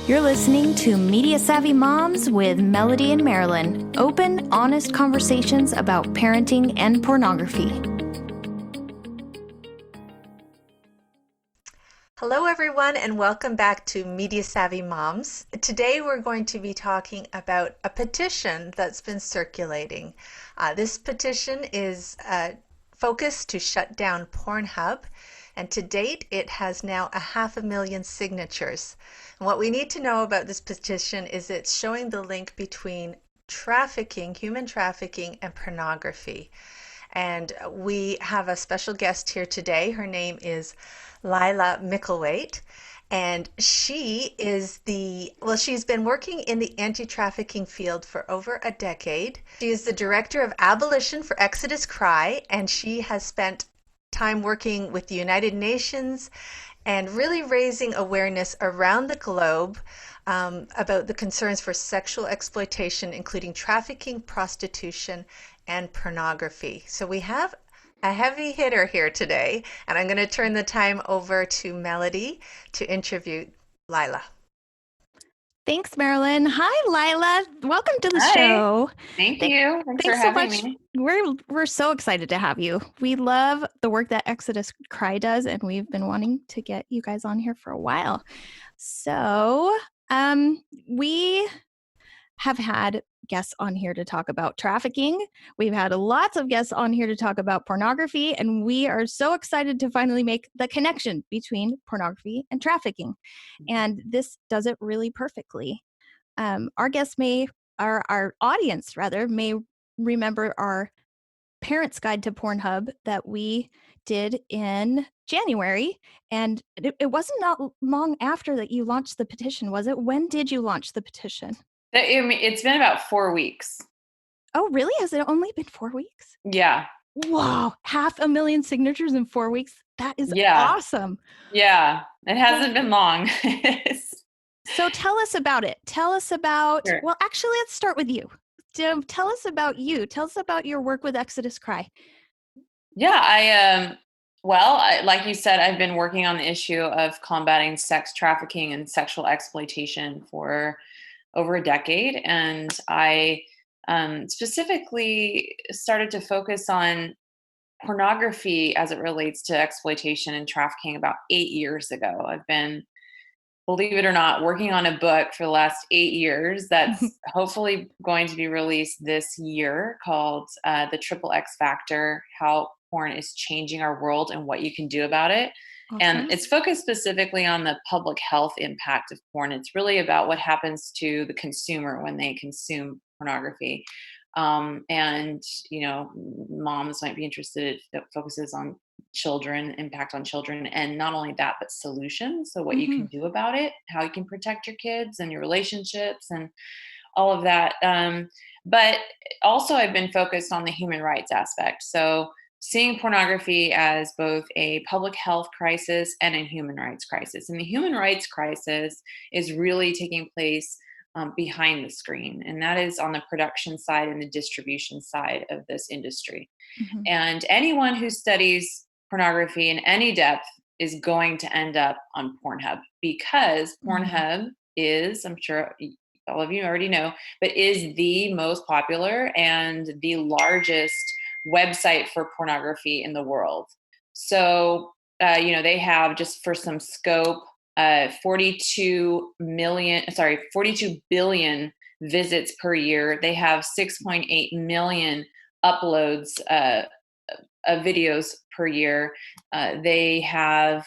You're listening to Media Savvy Moms with Melody and Marilyn. Open, honest conversations about parenting and pornography. Hello, everyone, and welcome back to Media Savvy Moms. Today, we're going to be talking about a petition that's been circulating. This petition is focused to shut down Pornhub, and to date, it has now 500,000 signatures. And what we need to know about this petition is it's showing the link between trafficking, human trafficking, and pornography. And we have a special guest here today. Her name is Laila Mickelwait, and she's been working in the anti-trafficking field for over a decade. She is the director of abolition for Exodus Cry, and she has spent time working with the United Nations and really raising awareness around the globe about the concerns for sexual exploitation, including trafficking, prostitution, and pornography. So we have a heavy hitter here today, and I'm going to turn the time over to Melody to interview Laila. Thanks, Marilyn. Hi, Laila. Welcome to the show. Thank you. Thanks for having me. We're so excited to have you. We love the work that Exodus Cry does, and we've been wanting to get you guys on here for a while. So we have had guests on here to talk about trafficking. We've had lots of guests on here to talk about pornography, and we are so excited to finally make the connection between pornography and trafficking. And this does it really perfectly. Our audience may remember our Parents' Guide to Pornhub that we did in January. And it wasn't not long after that you launched the petition, was it? When did you launch the petition? It's been about 4 weeks. Oh, really? Has it only been 4 weeks? Yeah. Wow. 500,000 signatures in 4 weeks. That is awesome. Yeah. It hasn't been long. So tell us about it. Tell us about, Sure. Well, actually, let's start with you. Tell us about you. Tell us about your work with Exodus Cry. Yeah, like you said, I've been working on the issue of combating sex trafficking and sexual exploitation for over a decade. And I specifically started to focus on pornography as it relates to exploitation and trafficking about 8 years ago. I've been, believe it or not, working on a book for the last 8 years that's hopefully going to be released this year called The Triple X Factor, How Porn is Changing Our World and What You Can Do About It. Awesome. And it's focused specifically on the public health impact of porn. It's really about what happens to the consumer when they consume pornography. And, moms might be interested. It focuses on children, impact on children, and not only that, but solutions. So what you can do about it, how you can protect your kids and your relationships and all of that. But also I've been focused on the human rights aspect. So seeing pornography as both a public health crisis and a human rights crisis. And the human rights crisis is really taking place behind the screen, and that is on the production side and the distribution side of this industry. Mm-hmm. And anyone who studies pornography in any depth is going to end up on Pornhub, because Pornhub is, I'm sure all of you already know, but is the most popular and the largest website for pornography in the world. So, they have, just for some scope, 42 billion visits per year. They have 6.8 million uploads of videos per year. They have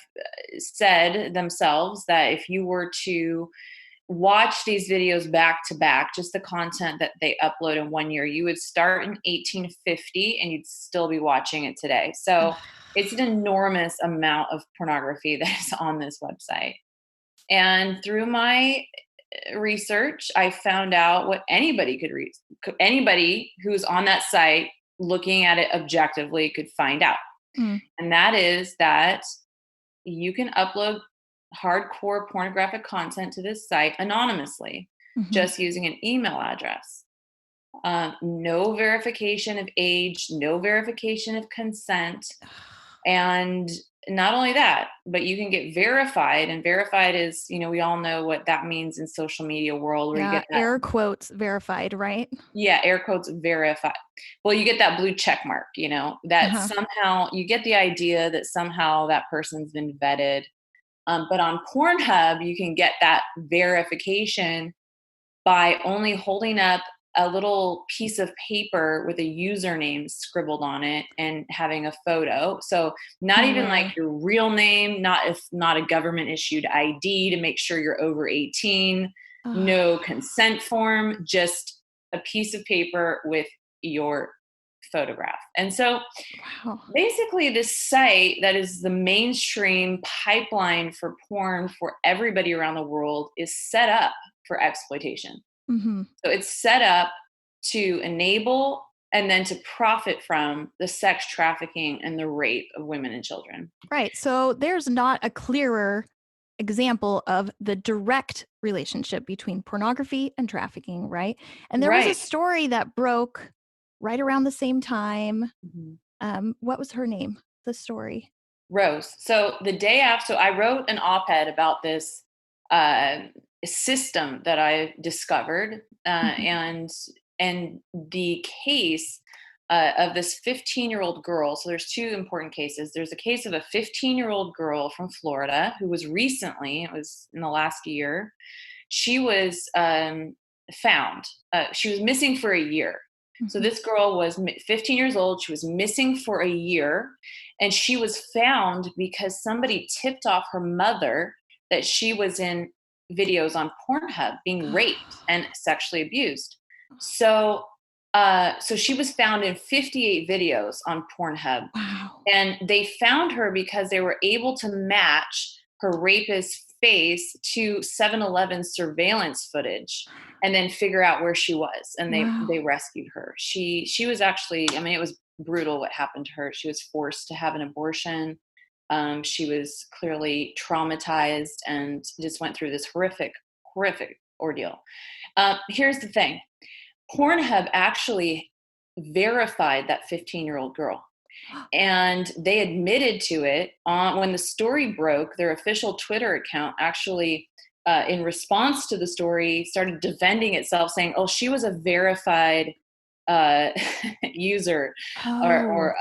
said themselves that if you were to watch these videos back to back, just the content that they upload in 1 year, you would start in 1850 and you'd still be watching it today. So it's an enormous amount of pornography that is on this website. And through my research, I found out what anybody could read. Anybody who's on that site looking at it objectively could find out. And that is that you can upload hardcore pornographic content to this site anonymously, just using an email address. No verification of age, no verification of consent. And not only that, but you can get verified, and verified is, we all know what that means in social media world, where you get that air quotes verified, right? Yeah, air quotes verified. Well, you get that blue check mark, that somehow you get the idea that somehow that person's been vetted. But on Pornhub, you can get that verification by only holding up a little piece of paper with a username scribbled on it and having a photo. So not even like your real name, not a government issued ID to make sure you're over 18, no consent form, just a piece of paper with your photograph. And so basically this site that is the mainstream pipeline for porn for everybody around the world is set up for exploitation. Mm-hmm. So it's set up to enable and then to profit from the sex trafficking and the rape of women and children. Right. So there's not a clearer example of the direct relationship between pornography and trafficking, right? And there was a story that broke right around the same time. Mm-hmm. What was her name? The story? Rose. So the day after, I wrote an op-ed about this system that I discovered, and the case of this 15-year-old girl. So there's two important cases. There's a case of a 15-year-old girl from Florida who was recently, it was in the last year, she was found. She was missing for a year. So this girl was 15 years old. She was missing for a year, and she was found because somebody tipped off her mother that she was in videos on Pornhub being raped and sexually abused. So she was found in 58 videos on Pornhub. Wow. And they found her because they were able to match her rapist's face to 7-Eleven surveillance footage and then figure out where she was. And they rescued her. She was actually, it was brutal what happened to her. She was forced to have an abortion. She was clearly traumatized and just went through this horrific ordeal. Here's the thing. Pornhub actually verified that 15-year-old girl. And they admitted to it when the story broke. Their official Twitter account actually, in response to the story, started defending itself, saying, "Oh, she was a verified user or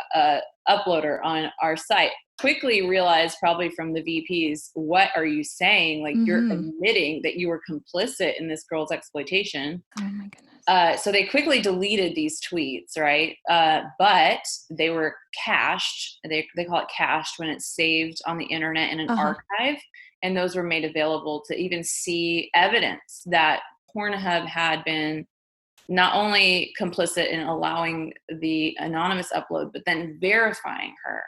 uploader on our site." Quickly realized, probably from the VPs, what are you saying? Like, you're admitting that you were complicit in this girl's exploitation. Oh my goodness. So they quickly deleted these tweets, right? But they were cached. They call it cached when it's saved on the internet in an archive. And those were made available to even see evidence that Pornhub had been not only complicit in allowing the anonymous upload, but then verifying her.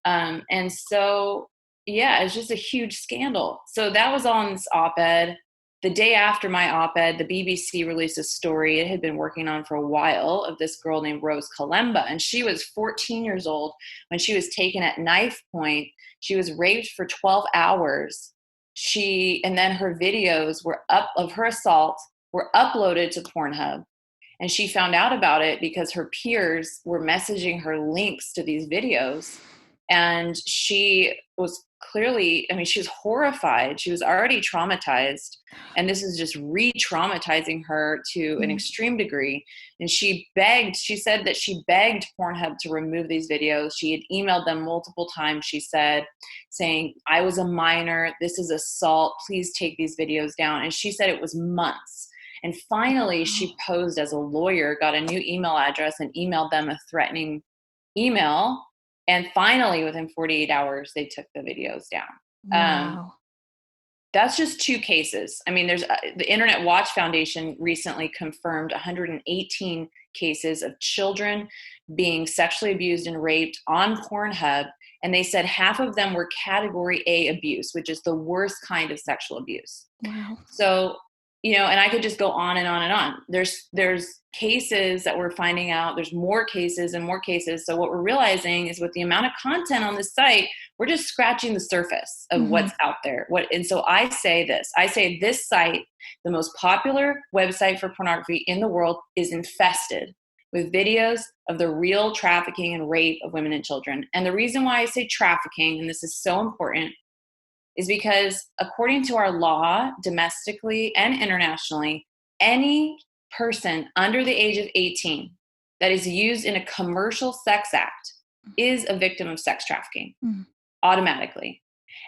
And so, it's just a huge scandal. So that was on this op-ed. The day after my op-ed, the BBC released a story it had been working on for a while of this girl named Rose Kalemba. And she was 14 years old when she was taken at knife point. She was raped for 12 hours. And then her videos of her assault were uploaded to Pornhub. And she found out about it because her peers were messaging her links to these videos. And she was clearly, she was horrified. She was already traumatized. And this is just re-traumatizing her to an extreme degree. And she said that she begged Pornhub to remove these videos. She had emailed them multiple times, she said, saying, "I was a minor. This is assault. Please take these videos down." And she said it was months. And finally, she posed as a lawyer, got a new email address, and emailed them a threatening email. And finally, within 48 hours, they took the videos down. Wow. That's just two cases. There's the Internet Watch Foundation recently confirmed 118 cases of children being sexually abused and raped on Pornhub. And they said half of them were category A abuse, which is the worst kind of sexual abuse. Wow. So, and I could just go on and on and on. There's cases that we're finding out. There's more cases and more cases. So what we're realizing is with the amount of content on this site, we're just scratching the surface of what's out there. And so I say this site, the most popular website for pornography in the world, is infested with videos of the real trafficking and rape of women and children. And the reason why I say trafficking, and this is so important, is because according to our law, domestically and internationally, any person under the age of 18 that is used in a commercial sex act is a victim of sex trafficking automatically.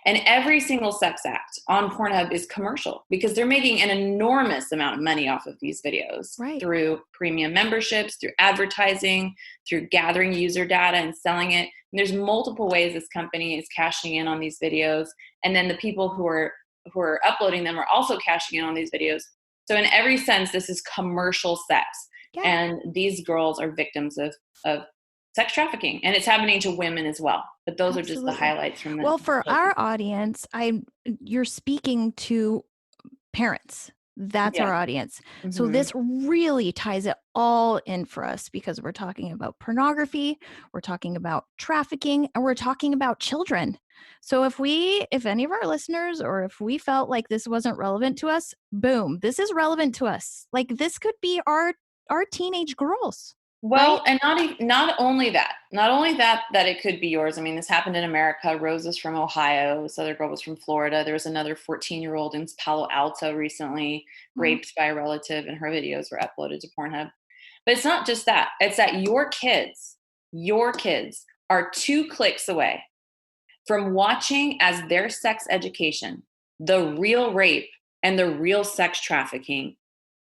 And every single sex act on Pornhub is commercial because they're making an enormous amount of money off of these videos through premium memberships, through advertising, through gathering user data and selling it. And there's multiple ways this company is cashing in on these videos. And then the people who are uploading them are also cashing in on these videos. So in every sense, this is commercial sex. Yeah. And these girls are victims of sex trafficking, and it's happening to women as well. But those are just the highlights from the. Well, for our audience, you're speaking to parents. That's our audience. Mm-hmm. So this really ties it all in for us because we're talking about pornography, we're talking about trafficking, and we're talking about children. So if any of our listeners, or if we felt like this wasn't relevant to us, boom, this is relevant to us. Like this could be our teenage girls. Well, right? And not only that it could be yours. I mean, this happened in America. Rose is from Ohio. This other girl was from Florida. There was another 14-year-old in Palo Alto recently raped by a relative, and her videos were uploaded to Pornhub. But it's not just that. It's that your kids are 2 clicks away from watching as their sex education, the real rape and the real sex trafficking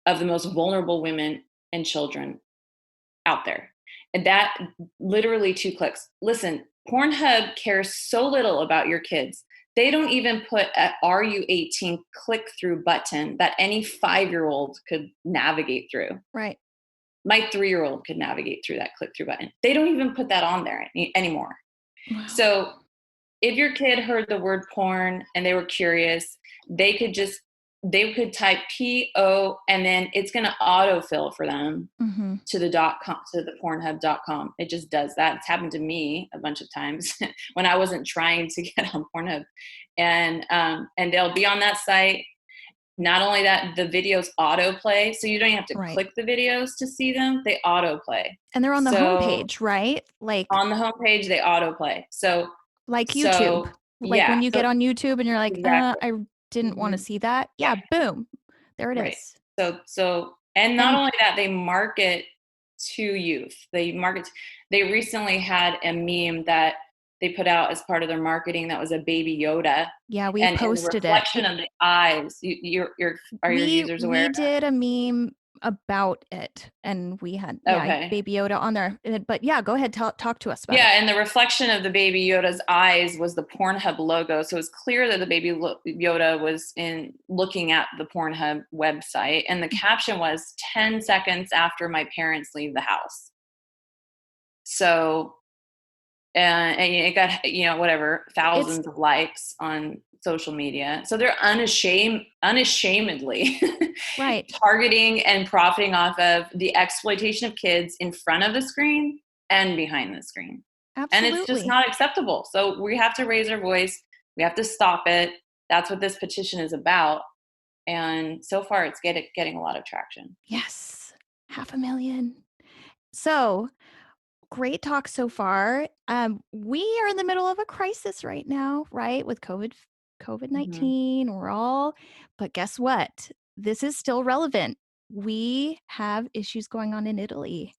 of the most vulnerable women and children out there. And that literally 2 clicks. Listen, Pornhub cares so little about your kids. They don't even put a "Are you 18" click through button that any 5-year-old could navigate through. Right. My 3-year-old could navigate through that click through button. They don't even put that on there anymore. Wow. So if your kid heard the word porn and they were curious, they could type PO, and then it's going to autofill for them to the .com, to the Pornhub.com. It just does that. It's happened to me a bunch of times when I wasn't trying to get on Pornhub, and they'll be on that site. Not only that, the videos autoplay, so you don't even have to click the videos to see them. They autoplay, and they're on the homepage, right? Like on the homepage, they autoplay. So like YouTube, when you get on YouTube and you're like, I didn't want to see that. Yeah, boom. There it is. So and not only that, they market to youth. They recently had a meme that they put out as part of their marketing that was a baby Yoda. Yeah, we posted it. The reflection of the eyes. Your users aware? We did a meme about it, and we had baby Yoda on there. But yeah, go ahead, talk to us about it. Yeah, and the reflection of the baby Yoda's eyes was the Pornhub logo, so it was clear that the baby Yoda was looking at the Pornhub website, and the caption was 10 seconds after my parents leave the house. So and it got thousands of likes on social media. So they're unashamedly targeting and profiting off of the exploitation of kids in front of the screen and behind the screen. Absolutely. And it's just not acceptable. So we have to raise our voice. We have to stop it. That's what this petition is about. And so far it's getting a lot of traction. Yes. 500,000. So great talk so far. We are in the middle of a crisis right now, right? With COVID-19, but guess what? This is still relevant. We have issues going on in Italy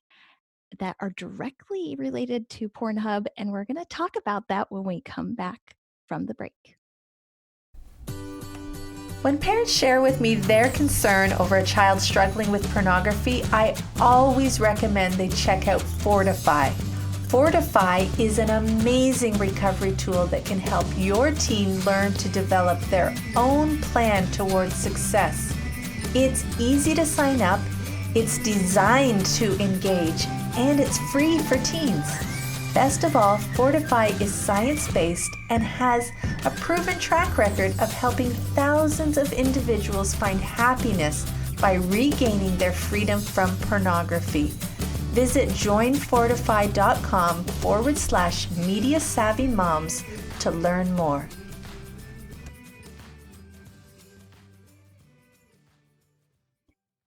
that are directly related to Pornhub, and we're going to talk about that when we come back from the break. When parents share with me their concern over a child struggling with pornography, I always recommend they check out Fortify. Fortify is an amazing recovery tool that can help your teen learn to develop their own plan towards success. It's easy to sign up, it's designed to engage, and it's free for teens. Best of all, Fortify is science-based and has a proven track record of helping thousands of individuals find happiness by regaining their freedom from pornography. Visit joinfortify.com/Media Savvy Moms to learn more.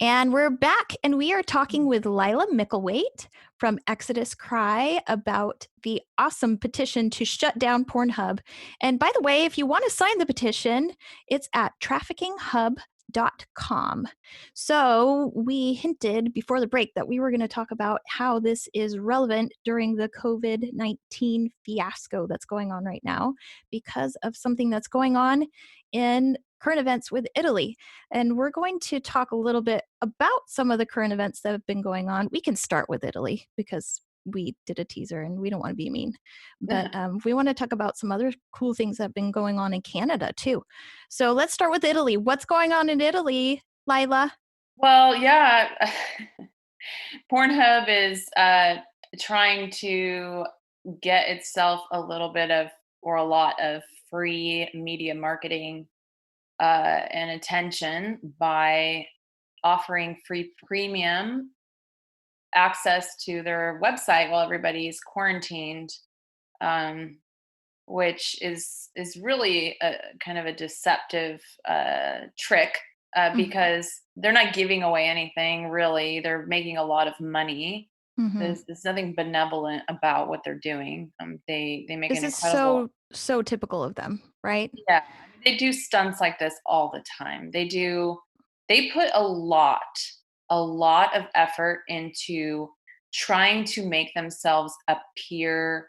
And we're back, and we are talking with Laila Mickelwait from Exodus Cry about the awesome petition to shut down Pornhub. And by the way, if you want to sign the petition, it's at traffickinghub.com. So we hinted before the break that we were going to talk about how this is relevant during the COVID-19 fiasco that's going on right now because of something that's going on in current events with Italy. And we're going to talk a little bit about some of the current events that have been going on. We can start with Italy because we did a teaser and we don't want to be mean. But we want to talk about some other cool things that have been going on in Canada too. So let's start with Italy. What's going on in Italy, Laila? Well, yeah, Pornhub is trying to get itself a little bit of, or a lot of, free media marketing and attention by offering free premium access to their website while everybody's quarantined, which is really a kind of a deceptive trick because they're not giving away anything really. They're making a lot of money. There's nothing benevolent about what they're doing. They make this an is incredible. so typical of them, right? Yeah, they do stunts like this all the time. They put a lot of effort into trying to make themselves appear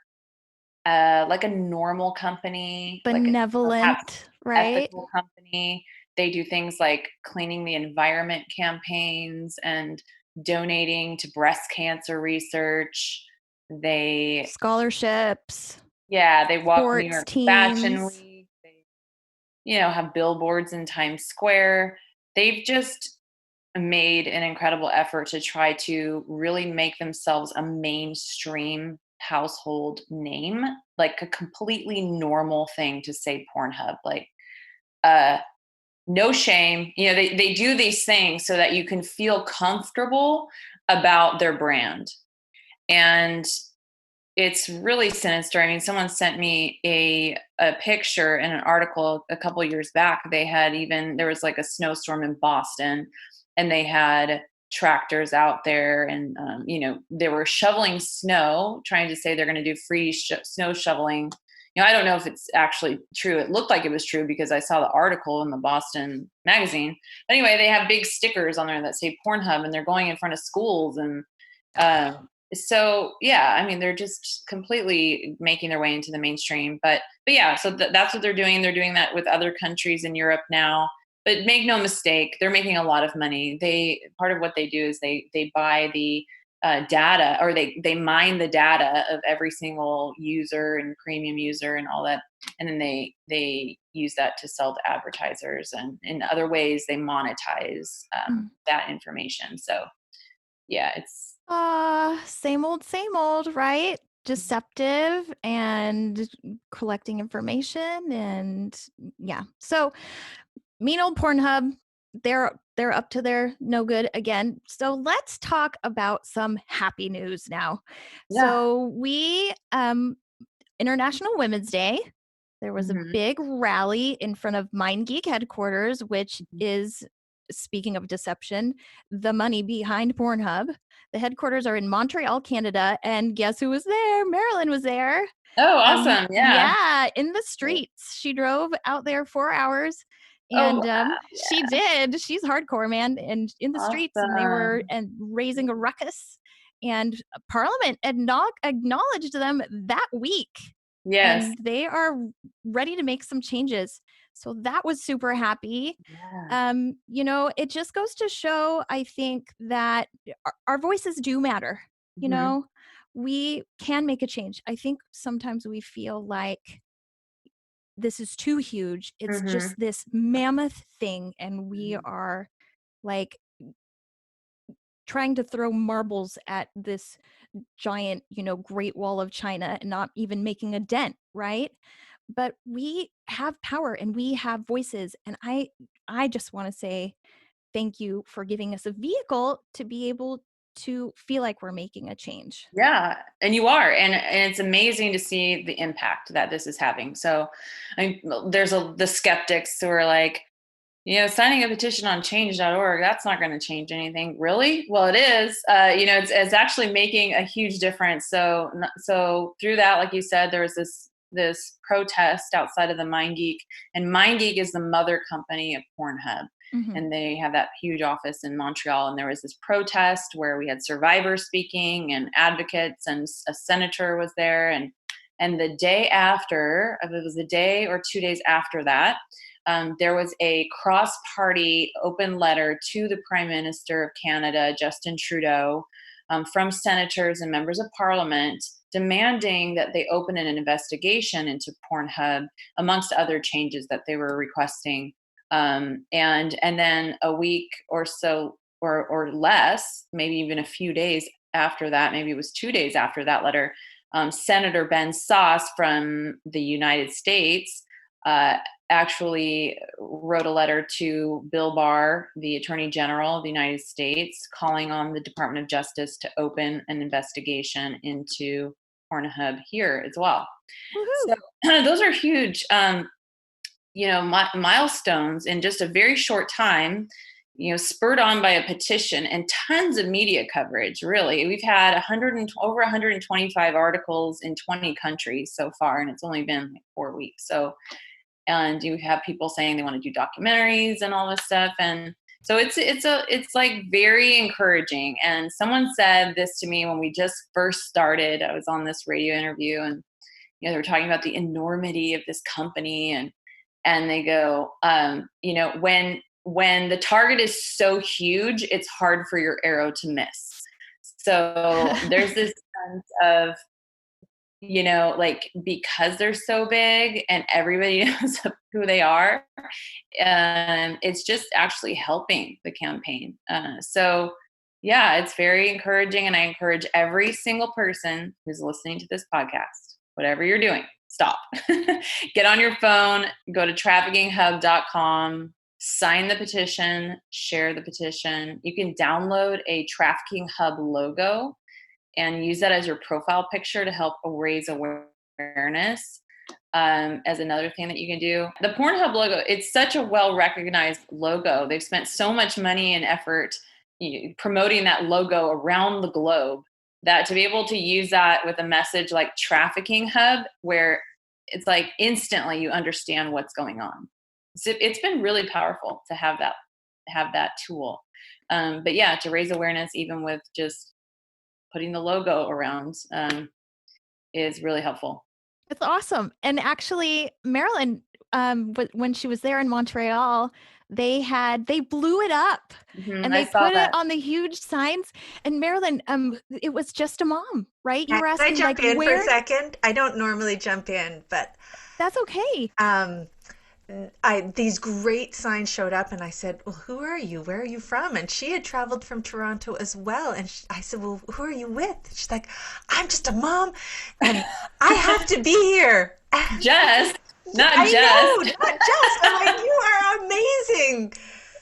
like a normal company, like perhaps Benevolent, right? ethical company. They do things like cleaning the environment campaigns and donating to breast cancer research. They Scholarships, they walk New sports York Fashion teams. Week. They have billboards in Times Square. They've just made an incredible effort to try to really make themselves a mainstream household name, like a completely normal thing to say Pornhub, like no shame. They do these things so that you can feel comfortable about their brand. And it's really sinister. I mean, someone sent me a picture in an article a couple of years back. There was like a snowstorm in Boston, and they had tractors out there, and they were shoveling snow, trying to say they're going to do free snow shoveling. I don't know if it's actually true. It looked like it was true because I saw the article in the Boston magazine. But anyway, they have big stickers on there that say Pornhub, and they're going in front of schools and. So yeah, I mean, they're just completely making their way into the mainstream, but yeah, so that's what they're doing. They're doing that with other countries in Europe now, but make no mistake, they're making a lot of money. Part of what they do is they buy the data, or they mine the data of every single user and premium user and all that. And then they use that to sell to advertisers, and in other ways they monetize that information. So yeah, it's Same old, right? Deceptive and collecting information, and yeah. So mean old Pornhub, they're up to their no good again. So let's talk about some happy news now. yeah. So we International Women's Day, there was a big rally in front of MindGeek headquarters, which is, speaking of deception, the money behind Pornhub. The headquarters are in Montreal, Canada, and guess who was there? Marilyn was there. Oh, awesome. Yeah, in the streets. She drove out there 4 hours, and Oh, wow. she did. She's hardcore, man, and in the streets, and they were raising a ruckus, and Parliament acknowledged them that week. Yes. And they are ready to make some changes. So that was super happy. Yeah. It just goes to show, I think, that our voices do matter. We can make a change. I think sometimes we feel like this is too huge. It's just this mammoth thing, and we are like trying to throw marbles at this giant, Great Wall of China and not even making a dent, right? But we have power and we have voices. And I just want to say thank you for giving us a vehicle to be able to feel like we're making a change. Yeah, and you are, and it's amazing to see the impact that this is having. So, I mean, there's the skeptics who are like, Signing a petition on change.org, that's not going to change anything. Really? Well, it is. It's actually making a huge difference. So through that, like you said, there was this protest outside of the MindGeek, and MindGeek is the mother company of Pornhub. Mm-hmm. And they have that huge office in Montreal. And there was this protest where we had survivors speaking and advocates, and a senator was there. And the day after, it was a day or 2 days after that, there was a cross-party open letter to the Prime Minister of Canada, Justin Trudeau, from senators and members of Parliament, demanding that they open an investigation into Pornhub, amongst other changes that they were requesting. And then a week or so, or less, maybe even a few days after that, maybe it was 2 days after that letter, Senator Ben Sasse from the United States actually wrote a letter to Bill Barr, the Attorney General of the United States, calling on the Department of Justice to open an investigation into Pornhub here as well. Woohoo. So those are huge, milestones in just a very short time, spurred on by a petition and tons of media coverage. Really, we've had over 125 articles in 20 countries so far, and it's only been like 4 weeks. And you have people saying they want to do documentaries and all this stuff, and so it's like very encouraging. And someone said this to me when we just first started. I was on this radio interview, and they were talking about the enormity of this company, and they go, when the target is so huge, it's hard for your arrow to miss. So there's this sense of, because they're so big and everybody knows who they are, it's just actually helping the campaign. It's very encouraging. And I encourage every single person who's listening to this podcast, whatever you're doing, stop. Get on your phone, go to traffickinghub.com, sign the petition, share the petition. You can download a Trafficking Hub logo and use that as your profile picture to help raise awareness. As another thing that you can do. The Pornhub logo, it's such a well-recognized logo. They've spent so much money and effort promoting that logo around the globe, that to be able to use that with a message like Trafficking Hub, where it's like instantly you understand what's going on. So it's been really powerful to have that tool. To raise awareness, even with just putting the logo around, is really helpful. It's awesome. And actually, Marilyn, when she was there in Montreal, they blew it up, and they put it on the huge signs. And Marilyn, it was just a mom, right? You were asking, can I jump in for a second? I don't normally jump in, but that's okay. These great signs showed up, and I said, well, who are you? Where are you from? And she had traveled from Toronto as well. And I said, well, who are you with? She's like, I'm just a mom, and I have to be here. Just, not I just. know, not just. I'm like, you are amazing.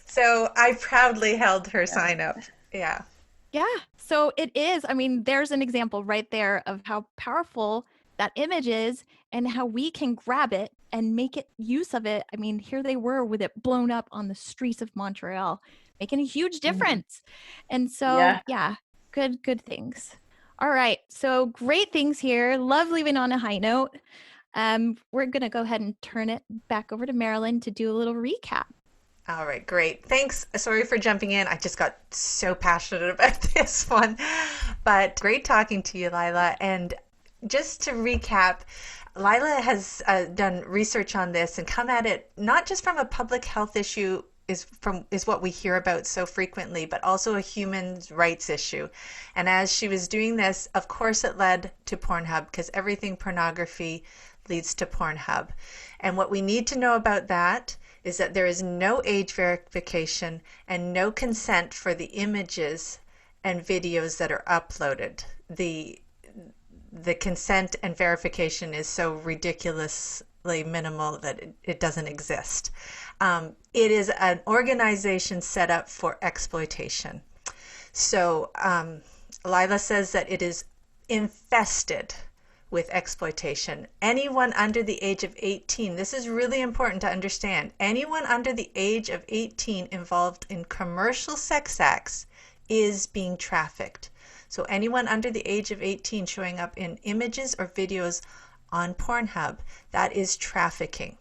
So I proudly held her sign up. Yeah. Yeah. So it is. I mean, there's an example right there of how powerful that image is and how we can grab it and make it use of it. I mean, here they were with it blown up on the streets of Montreal, making a huge difference. And so, good things. All right. So great things here. Love leaving on a high note. We're going to go ahead and turn it back over to Marilyn to do a little recap. All right, great. Thanks. Sorry for jumping in. I just got so passionate about this one, but great talking to you, Laila. And just to recap, Laila has done research on this and come at it not just from a public health issue is what we hear about so frequently, but also a human rights issue. And as she was doing this, of course, it led to Pornhub, because everything pornography leads to Pornhub. And what we need to know about that is that there is no age verification and no consent for the images and videos that are uploaded. The consent and verification is so ridiculously minimal that it doesn't exist. It is an organization set up for exploitation. So Laila says that it is infested with exploitation. Anyone under the age of 18, this is really important to understand, anyone under the age of 18 involved in commercial sex acts is being trafficked. So anyone under the age of 18 showing up in images or videos on Pornhub, that is trafficking,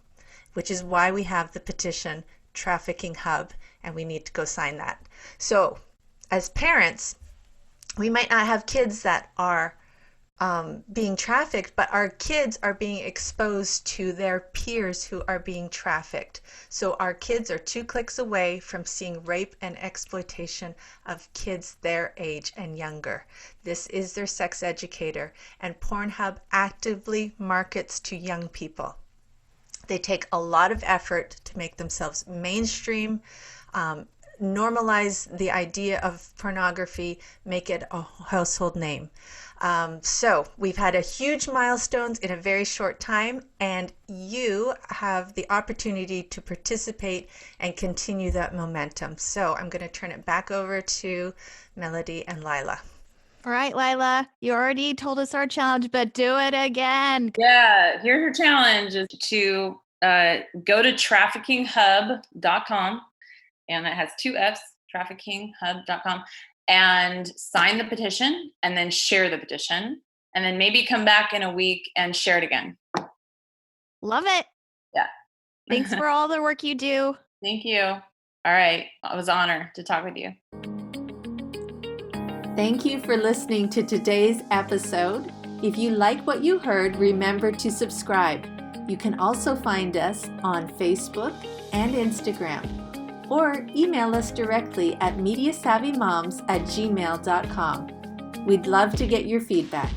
which is why we have the petition Traffickinghub, and we need to go sign that. So as parents, we might not have kids that are being trafficked, but our kids are being exposed to their peers who are being trafficked. So our kids are 2 clicks away from seeing rape and exploitation of kids their age and younger. This is their sex educator, and Pornhub actively markets to young people. They take a lot of effort to make themselves mainstream, normalize the idea of pornography, make it a household name. So we've had a huge milestones in a very short time, and you have the opportunity to participate and continue that momentum. So I'm going to turn it back over to Melody and Laila. All right, Laila, you already told us our challenge, but do it again. Yeah, here's your challenge is to go to traffickinghub.com, and that has 2 F's, traffickinghub.com, and sign the petition, and then share the petition, and then maybe come back in a week and share it again. Love it. Yeah. Thanks for all the work you do. Thank you. All right. It was an honor to talk with you. Thank you for listening to today's episode. If you like what you heard, remember to subscribe. You can also find us on Facebook and Instagram, or email us directly at mediasavvymoms@gmail.com. We'd love to get your feedback.